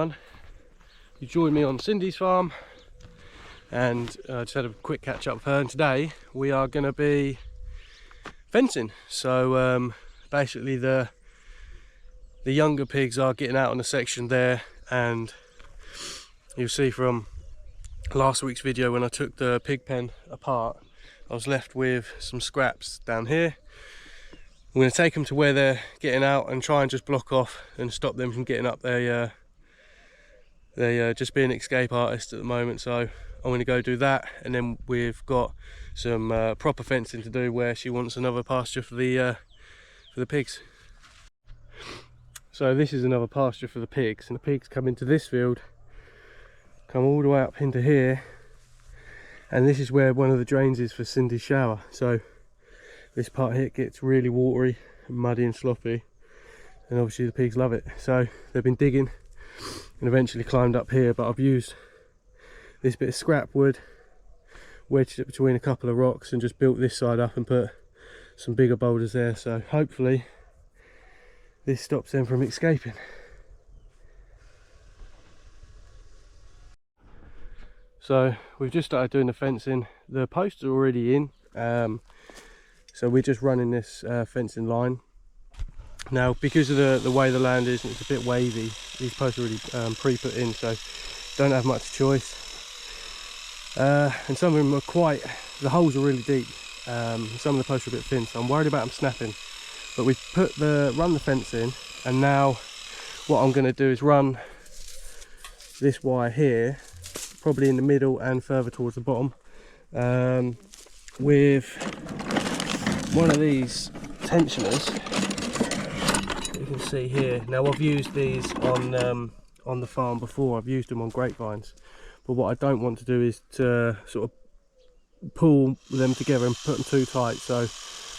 everyone. You joined me on Cindy's farm and just had a quick catch up with her, and today we are going to be fencing. So basically the younger pigs are getting out on the section there, and you'll see from last week's video when I took the pig pen apart, I was left with some scraps down here. I'm going to take them to where they're getting out and try and just block off and stop them from getting up there. They're just being escape artists at the moment, so I'm going to go do that, and then we've got some proper fencing to do where she wants another pasture for the pigs. So this is another pasture for the pigs, and the pigs come into this field, come all the way up into here, and this is where one of the drains is for Cindy's shower. So this part here gets really watery, muddy and sloppy, and obviously the pigs love it. So they've been digging and eventually climbed up here, but I've used this bit of scrap wood, wedged it between a couple of rocks, and just built this side up and put some bigger boulders there, so hopefully this stops them from escaping. So we've just started doing the fencing. The posts are already in, so we're just running this fencing line. Now, because of the way the land is, and it's a bit wavy, these posts are already pre-put in, so don't have much choice. And some of them are the holes are really deep. Some of the posts are a bit thin, so I'm worried about them snapping. But we've run the fence in, and now what I'm going to do is run this wire here, probably in the middle and further towards the bottom, with one of these tensioners. You can see here. Now, I've used these on the farm before. I've used them on grapevines, but what I don't want to do is to sort of pull them together and put them too tight. So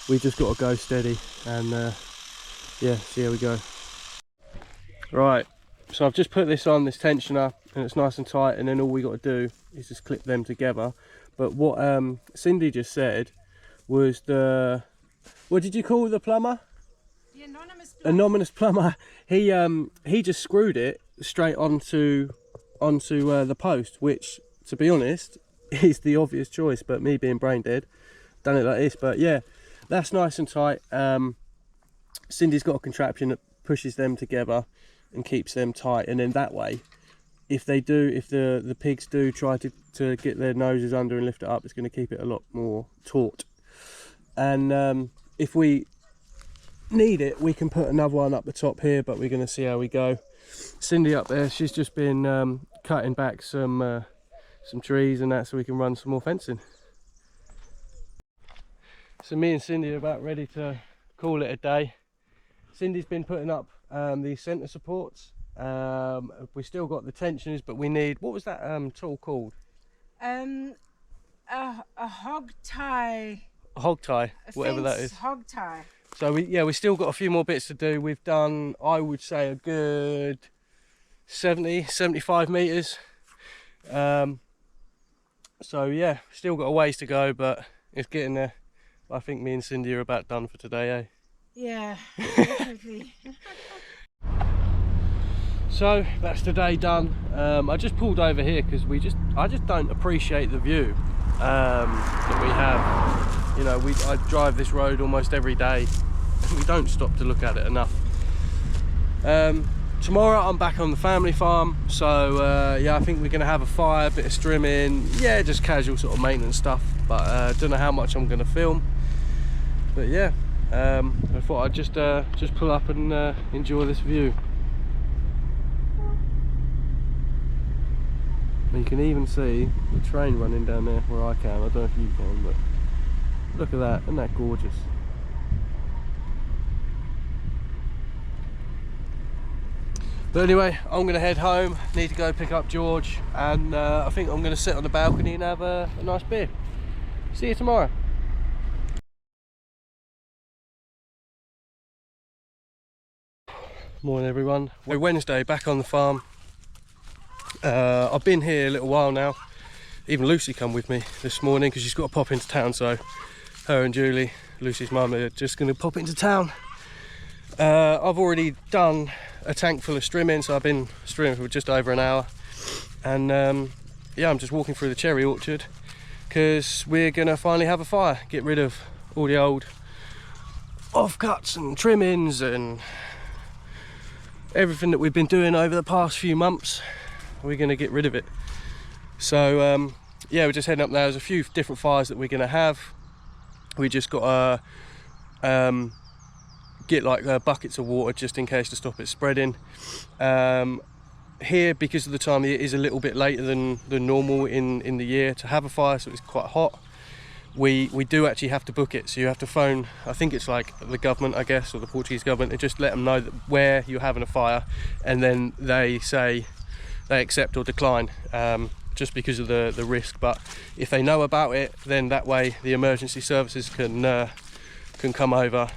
we just got to go steady and yeah, see how we go. Right, so I've just put this on, this tensioner, and it's nice and tight, and then all we got to do is just clip them together. But what Cindy just said was what did you call the plumber? The anonymous plumber. Anonymous plumber. He just screwed it straight onto the post, which, to be honest, is the obvious choice, but me being brain dead, done it like this. But yeah, that's nice and tight. Cindy's got a contraption that pushes them together and keeps them tight, and then that way, if the pigs do try to get their noses under and lift it up, it's going to keep it a lot more taut. And if we need it, we can put another one up the top here, but we're going to see how we go. Cindy up there, she's just been cutting back some trees and that, so we can run some more fencing. So me and Cindy are about ready to call it a day. Cindy's been putting up these centre supports. We still got the tensioners, but we need, what was that tool called? A hog tie. A hog tie, whatever that is. Hog tie. So we still got a few more bits to do. We've done, I would say, a good 75 metres. So yeah, still got a ways to go, but it's getting there. I think me and Cindy are about done for today, eh? Yeah, definitely. So that's the day done. I just pulled over here because I just don't appreciate the view that we have. You know, I drive this road almost every day, and we don't stop to look at it enough. Tomorrow I'm back on the family farm, so yeah, I think we're going to have a fire, a bit of strimming, yeah, just casual sort of maintenance stuff, but don't know how much I'm going to film. But yeah, I thought I'd just pull up and enjoy this view. And you can even see the train running down there where I can. I don't know if you can, but look at that, isn't that gorgeous? But anyway, I'm going to head home, need to go pick up George, and I think I'm going to sit on the balcony and have a nice beer. See you tomorrow. Morning everyone. We're Wednesday, back on the farm. I've been here a little while now. Even Lucy come with me this morning because she's got to pop into town, so her and Julie, Lucy's mum, are just going to pop into town. I've already done a tank full of strimming, so I've been strimming for just over an hour, and yeah, I'm just walking through the cherry orchard because we're gonna finally have a fire, get rid of all the old offcuts and trimmings and everything that we've been doing over the past few months. We're gonna get rid of it. So yeah, we're just heading up there. There's a few different fires that we're gonna have. We just got to get like buckets of water just in case to stop it spreading. Here, because of the time of year, is a little bit later than normal in the year to have a fire, so it's quite hot. We do actually have to book it, so you have to phone, I think it's like the government, I guess, or the Portuguese government, and just let them know that where you're having a fire, and then they say they accept or decline, just because of the risk. But if they know about it, then that way the emergency services can come over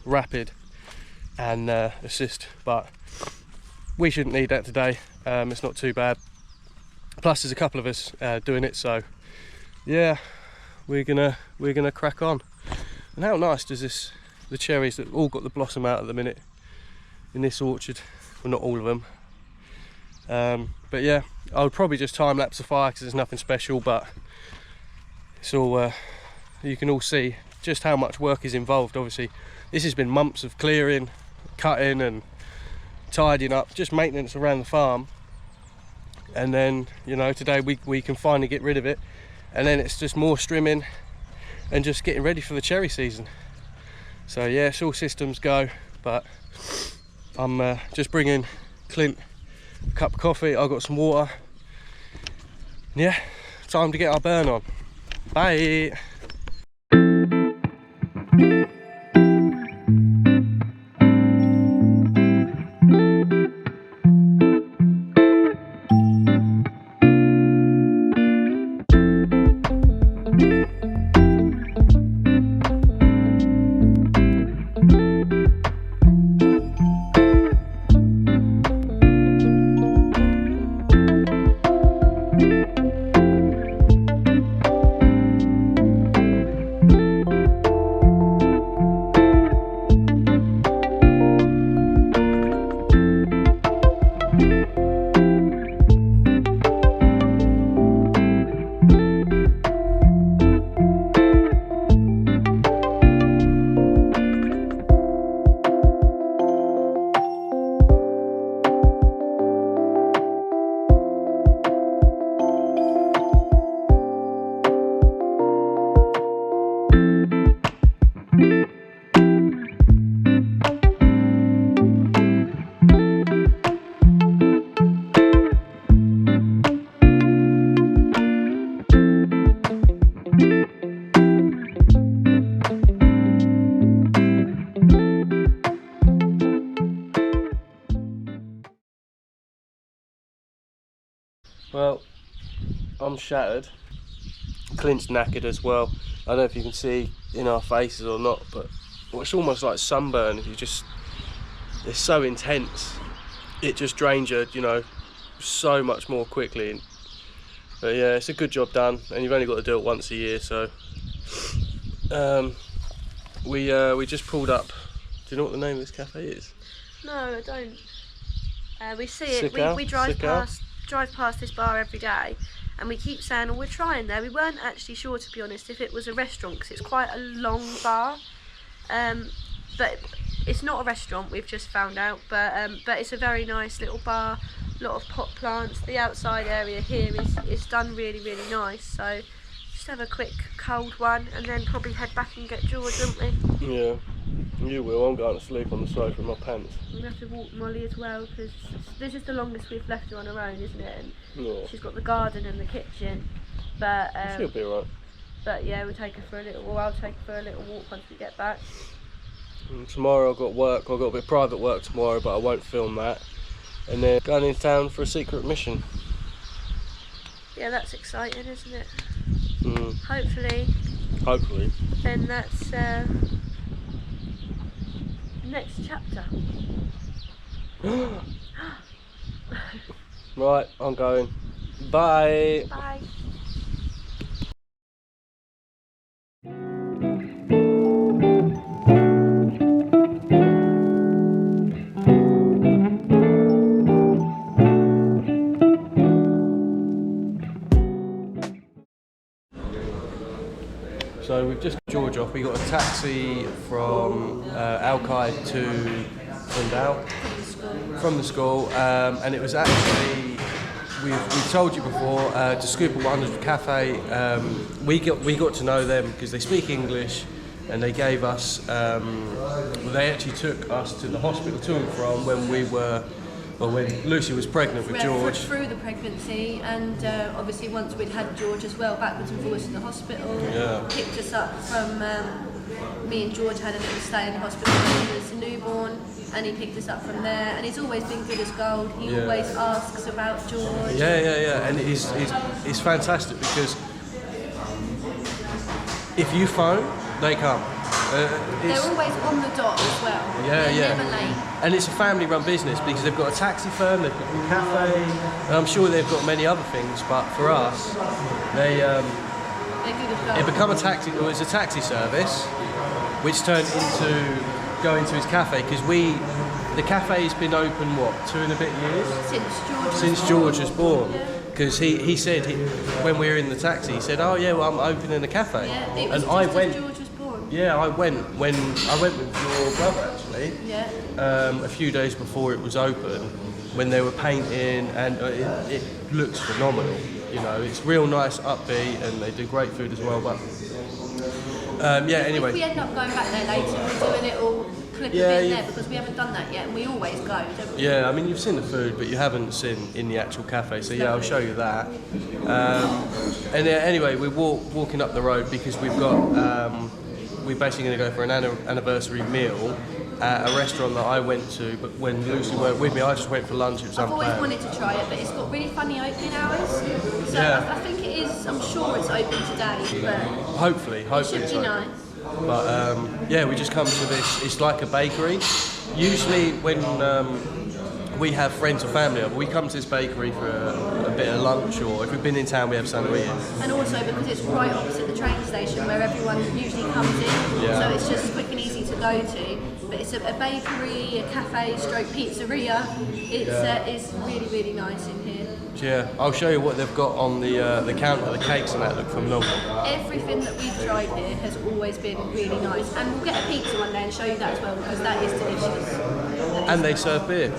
rapid and assist. But we shouldn't need that today. It's not too bad. Plus there's a couple of us doing it, so yeah, we're gonna crack on. And how nice does the cherries that all got the blossom out at the minute in this orchard, well, not all of them, but yeah, I would probably just time lapse the fire because there's nothing special, but it's all you can all see just how much work is involved. Obviously this has been months of clearing, cutting and tidying up, just maintenance around the farm, and then, you know, today we can finally get rid of it, and then it's just more strimming and just getting ready for the cherry season. So yeah, it's all systems go. But I'm just bringing Clint a cup of coffee, I've got some water. Yeah, time to get our burn on. Bye. Well, I'm shattered. Clint's knackered as well. I don't know if you can see in our faces or not, but it's almost like sunburn. It's so intense. It just drains you, you know, so much more quickly. But yeah, it's a good job done, and you've only got to do it once a year. So we just pulled up. Do you know what the name of this cafe is? No, I don't. We see it. Sicko? We drive Sicko? past this bar every day, and we keep saying, "Oh, we're trying there." We weren't actually sure, to be honest, if it was a restaurant, because it's quite a long bar. But it's not a restaurant. We've just found out. But it's a very nice little bar. A lot of pot plants. The outside area here is done really, really nice. So just have a quick cold one, and then probably head back and get George, won't we? Yeah, you will. I'm going to sleep on the sofa in my pants. We have to walk Molly as well, because this is the longest we've left her on her own, isn't it? And Yeah. she's got the garden and the kitchen. But She'll be alright. But yeah, we'll take her for a little. Well, I'll take her for a little walk once we get back. And tomorrow I've got work. I've got a bit of private work tomorrow, but I won't film that. And then going into town for a secret mission. Yeah, that's exciting, isn't it? Mm. Hopefully. Then that's next chapter. Right, I'm going. Bye. Bye. So we've just got George off. We got a taxi from Alki to Fundão from the school, and it was actually we've told you before to Scuba 100 Cafe. We got to know them because they speak English, and they gave us. They actually took us to the hospital to and from when Lucy was pregnant with George. Through the pregnancy, and obviously once we'd had George as well, backwards and forwards to the hospital. Yeah. Picked us up from, me and George had a little stay in the hospital when he was a newborn, and he picked us up from there, and he's always been good as gold. He always asks about George. Yeah, and it's fantastic because if you phone, they come. They're always on the dot as well. They're never late. And it's a family-run business because they've got a taxi firm, they've got a cafe, and I'm sure they've got many other things. But for us, it become a taxi. It was a taxi service, which turned into going to his cafe because the cafe's been open 2 and a bit years since George was born. Because he said when we were in the taxi, he said, "Oh yeah, well I'm opening a cafe," and I went. George was born. Yeah, I went with your brother actually. Yeah. A few days before it was open, when they were painting, and it looks phenomenal. You know, it's real nice, upbeat, and they do great food as well. But anyway. If we end up going back there later, we'll do a little clip of it there because we haven't done that yet, and we always go, don't we? Yeah, I mean you've seen the food, but you haven't seen in the actual cafe. So yeah, I'll show you that. Anyway, we're walking up the road because we've got. We're basically going to go for an anniversary meal at a restaurant that I went to, but when Lucy weren't with me, I just went for lunch. It was I've unplanned. always wanted to try it, but it's got really funny opening hours. So I think it is. I'm sure it's open today, but hopefully it should be nice. But we just come to this. It's like a bakery. Usually when we have friends or family over, we come to this bakery for a bit of lunch, or if we've been in town, we have something to eat. And also because it's right opposite the train station where everyone usually comes in, so it's just quick and easy to go to. But it's a bakery, a cafe, stroke pizzeria. It's really, really nice in here. Yeah, I'll show you what they've got on the counter. The cakes and that look phenomenal. Everything that we've tried here has always been really nice, and we'll get a pizza one day and show you that as well because that is delicious. And they serve beer.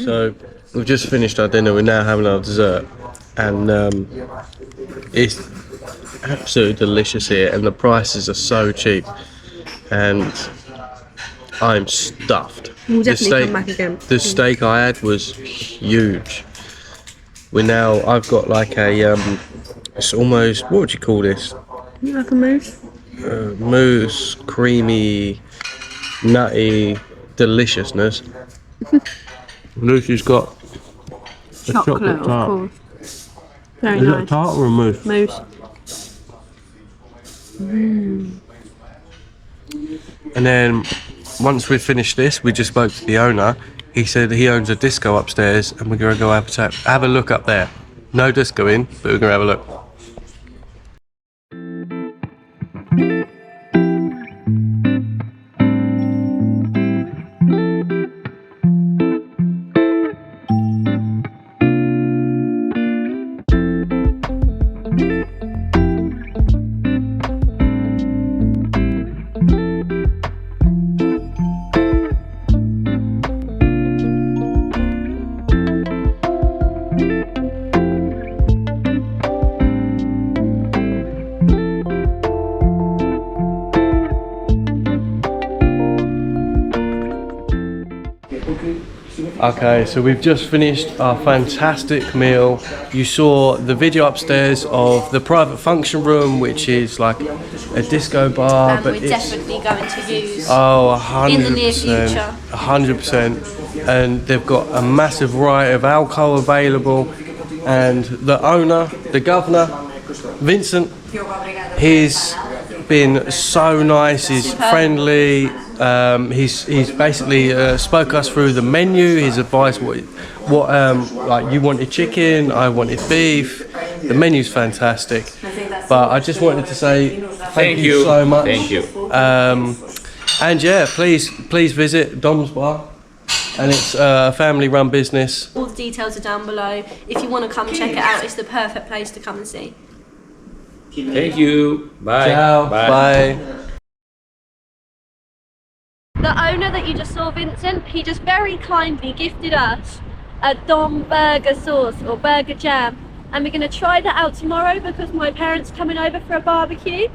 So we've just finished our dinner, we're now having our dessert, and it's absolutely delicious here, and the prices are so cheap, and I'm stuffed. We'll definitely come back again. The steak I had was huge. I've got like a, it's almost, what would you call this? Like a mousse? Mousse, creamy, nutty deliciousness. Lucy's got a chocolate tart. Of course. Very nice. Is it a tart or a mousse? Mousse. And then once we finished this, we just spoke to the owner. He said he owns a disco upstairs, and we're gonna go have a look up there. No disco in, but we're gonna have a look. Okay, so we've just finished our fantastic meal. You saw the video upstairs of the private function room, which is like a disco bar, And but we're it's definitely going to use oh, in the near 100%, future. 100%. And they've got a massive variety of alcohol available. And the owner, the governor, Vincent, he's been so nice. He's friendly. He's basically spoke us through the menu. He's advised what like you wanted chicken, I wanted beef. The menu's fantastic. But I just wanted to say thank you so much. Thank you. And yeah, please visit Dom's Bar, and it's a family-run business. All the details are down below. If you want to come check it out, it's the perfect place to come and see. Thank you. Bye. Ciao. Bye. The owner that you just saw, Vincent, he just very kindly gifted us a DOM burger sauce or burger jam, and we're going to try that out tomorrow because my parents are coming over for a barbecue,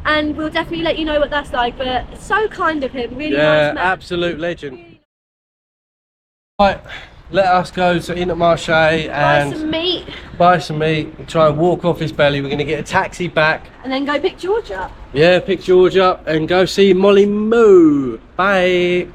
and we'll definitely let you know what that's like. But it's so kind of him, really nice man. Absolute legend. Right, let us go to Intermarché and buy some meat and try and walk off his belly. We're going to get a taxi back. And then go pick George up. Yeah, pick George up and go see Molly Moo. Bye.